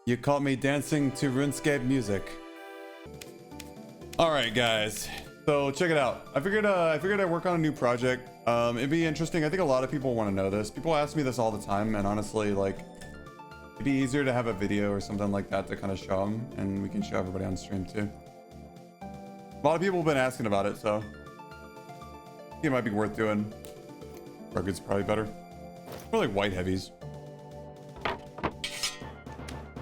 You caught me dancing to RuneScape music. All right, guys. So check it out. I figured I'd work on a new project. It'd be interesting. I think a lot of people want to know this. People ask me this all the time, and honestly, like, it'd be easier to have a video or something like that to kind of show them, and we can show everybody on stream too. A lot of people have been asking about it, so I think it might be worth doing. Rugged's probably better. Or like white heavies.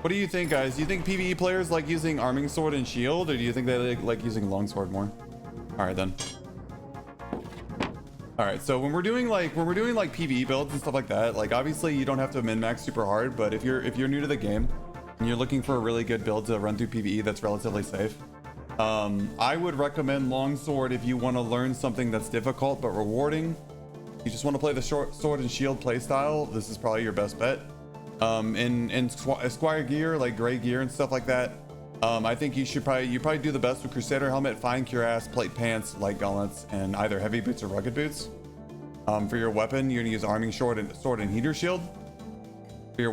What do you think, guys? Do you think PVE players like using arming sword and shield, or do you think they like using longsword more? All right then. All right, so when we're doing like PVE builds and stuff like that, like obviously you don't have to min-max super hard, but if you're new to the game and you're looking for a really good build to run through PVE that's relatively safe, I would recommend longsword if you want to learn something that's difficult but rewarding. You just want to play the short sword and shield playstyle. This is probably your best bet. In Esquire gear, like gray gear and stuff like that, I think you probably do the best with Crusader helmet, fine cuirass, plate pants, light gauntlets, and either heavy boots or rugged boots. For your weapon, you're gonna use arming sword and heater shield. For your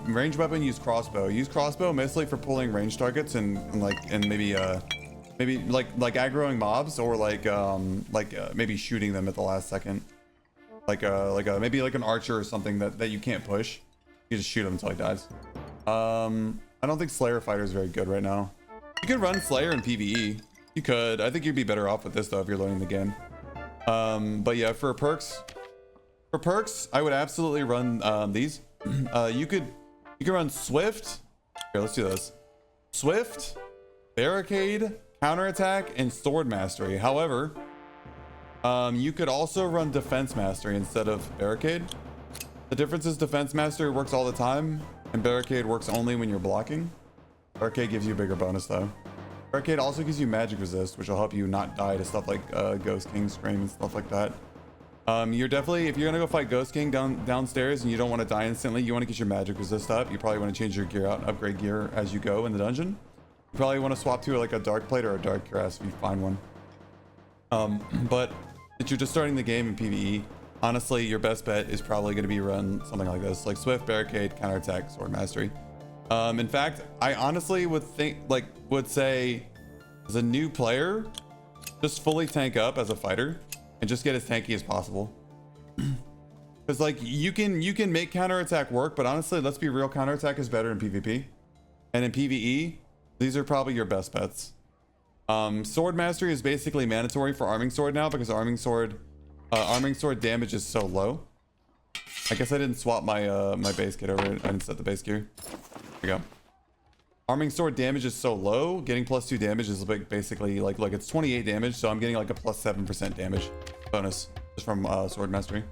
ranged weapon, use crossbow. Use crossbow mostly for pulling range targets and maybe aggroing mobs, or maybe shooting them at the last second. Maybe like an archer or something that you can't push. You just shoot him until he dies. I don't think Slayer Fighter is very good right now. You could run Slayer in PvE. You could. I think you'd be better off with this though if you're learning the game. But yeah, for perks, I would absolutely run these. You could run Swift. Here, let's do this. Swift, Barricade, Counterattack, and Sword Mastery. However, you could also run Defense Mastery instead of Barricade. The difference is Defense Mastery works all the time, and Barricade works only when you're blocking. Barricade gives you a bigger bonus though. Barricade also gives you magic resist, which will help you not die to stuff like Ghost King, Scream, and stuff like that. You're definitely, if you're gonna go fight Ghost King downstairs and you don't want to die instantly, you want to get your magic resist up. You probably want to change your gear out and upgrade gear as you go in the dungeon. You probably want to swap to like a dark plate or a dark cuirass if you find one. But if you're just starting the game in PvE, honestly, your best bet is probably going to be run something like this, like Swift, Barricade, Counterattack, Sword Mastery. In fact, I honestly would say as a new player, just fully tank up as a fighter and just get as tanky as possible. Because like you can make Counterattack work, but honestly, let's be real, Counterattack is better in PvP. And in PvE, these are probably your best bets. Sword Mastery is basically mandatory for Arming Sword now, because Arming Sword damage is so low. I guess I didn't swap my my base kit over. I didn't set the base gear. There we go. Arming Sword damage is so low. Getting +2 damage is basically like it's 28 damage, so I'm getting like a +7% damage bonus just from Sword Mastery.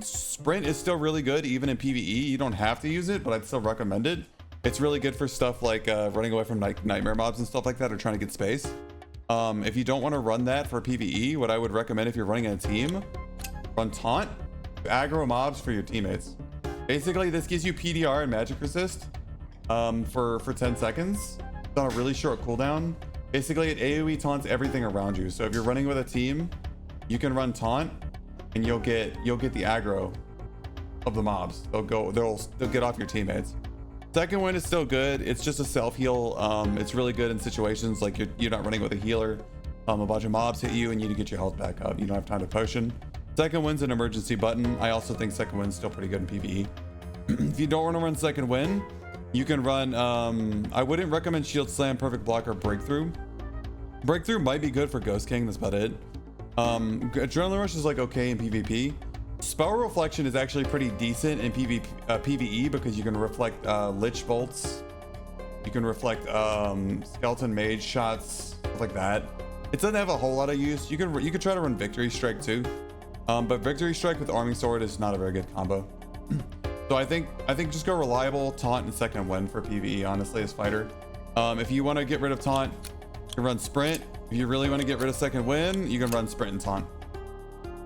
Sprint is still really good even in PvE. You don't have to use it, but I'd still recommend it. It's really good for stuff like running away from nightmare mobs and stuff like that, or trying to get space. If you don't want to run that for PvE, what I would recommend if you're running in a team, run Taunt, aggro mobs for your teammates. Basically, this gives you PDR and magic resist for 10 seconds. It's on a really short cooldown. Basically, it AoE taunts everything around you. So if you're running with a team, you can run Taunt, and you'll get the aggro of the mobs. They'll get off your teammates. Second Wind is still good. It's just a self heal. It's really good in situations like you're not running with a healer. A bunch of mobs hit you and you need to get your health back up. You don't have time to potion. Second Wind's an emergency button. I also think Second Wind's still pretty good in PvE. If you don't want to run Second Wind, you can run. I wouldn't recommend Shield Slam, Perfect Block, or Breakthrough. Breakthrough might be good for Ghost King. That's about it. Adrenaline Rush is like okay in PvP. Spell Reflection is actually pretty decent in PvE because you can reflect Lich Bolts. You can reflect Skeleton Mage shots, stuff like that. It doesn't have a whole lot of use. You could try to run Victory Strike too. But Victory Strike with Arming Sword is not a very good combo. So I think just go reliable, Taunt, and Second Wind for PvE, honestly, as fighter. If you want to get rid of Taunt, you can run Sprint. If you really want to get rid of Second Wind, you can run Sprint and Taunt.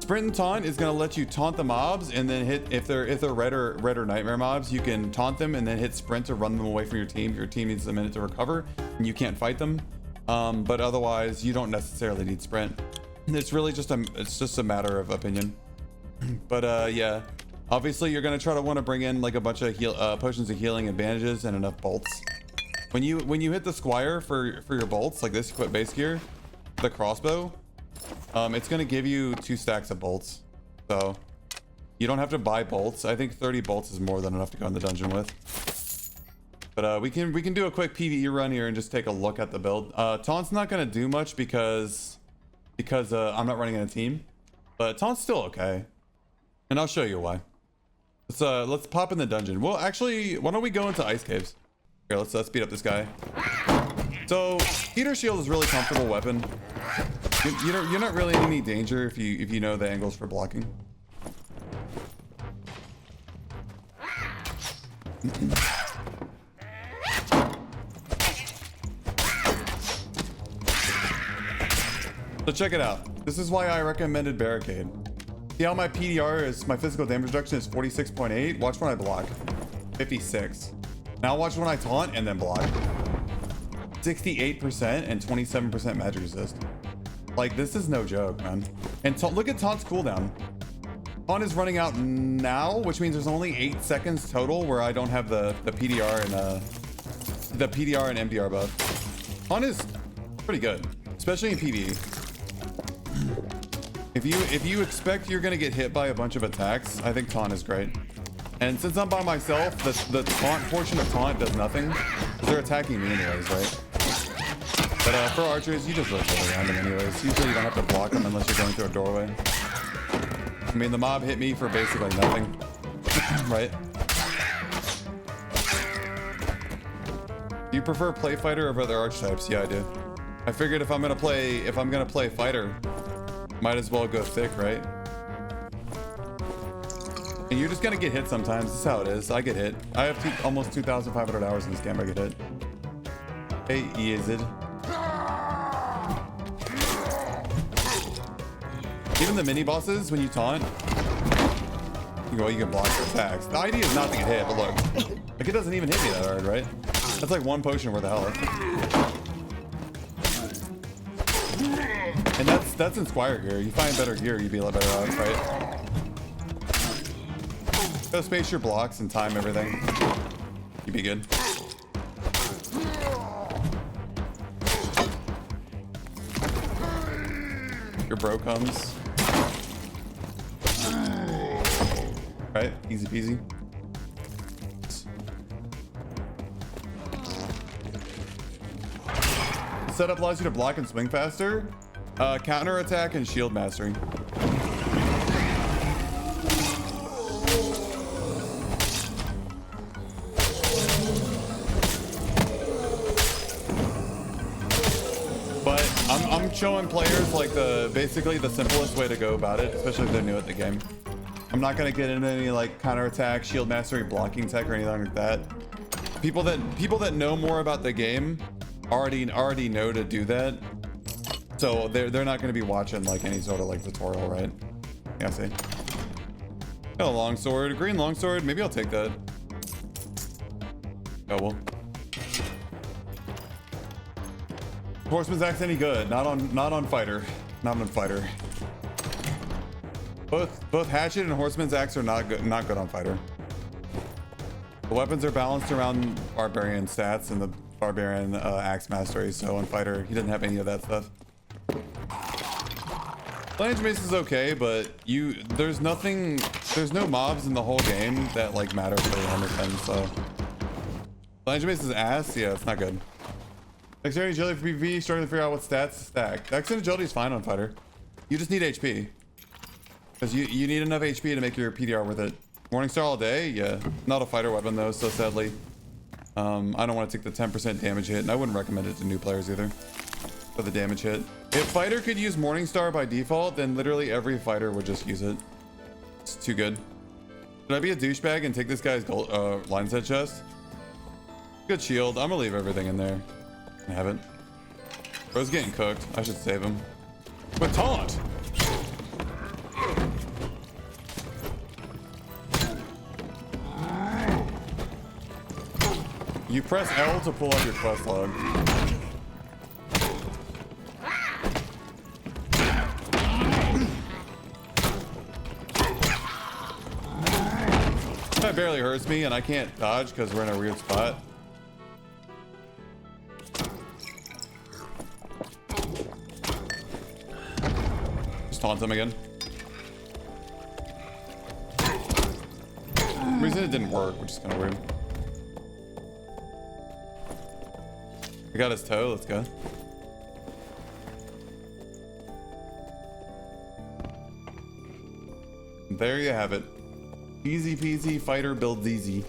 Sprint and Taunt is going to let you taunt the mobs, and then hit if they're red or nightmare mobs, you can taunt them and then hit Sprint to run them away from your team. Your team needs a minute to recover and you can't fight them. But otherwise you don't necessarily need Sprint. It's really just a matter of opinion. But yeah, Obviously, you're gonna try to want to bring in like a bunch of potions of healing and bandages and enough bolts. When you hit the squire for your bolts, like this, equip base gear, the crossbow, it's gonna give you 2 stacks of bolts. So you don't have to buy bolts. I think 30 bolts is more than enough to go in the dungeon with. But we can do a quick PVE run here and just take a look at the build. Taunt's not gonna do much because I'm not running in a team, but Taunt's still okay, and I'll show you why. Let's pop in the dungeon. Well, actually, why don't we go into ice caves? Here, let's speed up this guy. So heater shield is a really comfortable weapon. You're not really in any danger if you know the angles for blocking. So check it out. This is why I recommended barricade. See how my PDR is, my physical damage reduction is 46.8. Watch when I block, 56. Now watch when I taunt and then block, 68% and 27% magic resist. Like, this is no joke, man. And look at Taunt's cooldown. Taunt is running out now, which means there's only 8 seconds total where I don't have the PDR and the PDR and MDR buff. Taunt is pretty good, especially in PVE. If you expect you're gonna get hit by a bunch of attacks, I think Taunt is great. And since I'm by myself, the taunt portion of Taunt does nothing. They're attacking me anyways, right? But for archers, you just rotate around them anyways. Usually you don't have to block them unless you're going through a doorway. I mean, the mob hit me for basically nothing, right? Do you prefer play fighter over other archetypes? Yeah, I do. I figured if I'm gonna play fighter, might as well go thick, right? And you're just gonna get hit sometimes. This is how it is. I get hit. I have almost 2,500 hours in this game. I get hit. Hey, Yizid. Even the mini bosses, when you taunt, you can block their attacks. The idea is not to get hit, but look, like it doesn't even hit me that hard, right? That's like 1 potion worth of health. And that's in Squire gear. You find better gear, you'd be a lot better off, right? Gotta space your blocks and time everything. You'd be good. Your bro comes. Right? Easy peasy. Setup allows you to block and swing faster. Counter attack and shield mastery. But I'm showing players like basically the simplest way to go about it, especially if they're new at the game. I'm not gonna get into any like counter attack, shield mastery, blocking tech or anything like that. People that know more about the game already know to do that. So they're not gonna be watching like any sort of like tutorial, right? Yeah, I see. Got a longsword, a green longsword. Maybe I'll take that. Oh well. Horseman's axe any good? Not on fighter. Not on fighter. Both hatchet and horseman's axe are not good on fighter. The weapons are balanced around barbarian stats and the barbarian axe mastery. So on fighter, he doesn't have any of that stuff. Flange mace is okay, but there's no mobs in the whole game that like matter for the armor pen. So flange mace is ass. Yeah, it's not good. Dexterity agility for PvP, struggling to figure out what stats to stack. Dexterity agility is fine on fighter. You just need HP. Because you need enough HP to make your PDR worth it. Morningstar all day? Yeah. Not a fighter weapon though, so sadly. I don't want to take the 10% damage hit, and I wouldn't recommend it to new players either. For the damage hit. If fighter could use Morningstar by default, then literally every fighter would just use it. It's too good. Should I be a douchebag and take this guy's gold, line set chest? Good shield. I'm gonna leave everything in there. I have it. Bro's getting cooked. I should save him. But taunt! You press L to pull up your quest log. That barely hurts me, and I can't dodge because we're in a weird spot. Just taunt him again. For some reason it didn't work, which is kind of weird. We got his toe, let's go. There you have it. Easy peasy, fighter builds easy.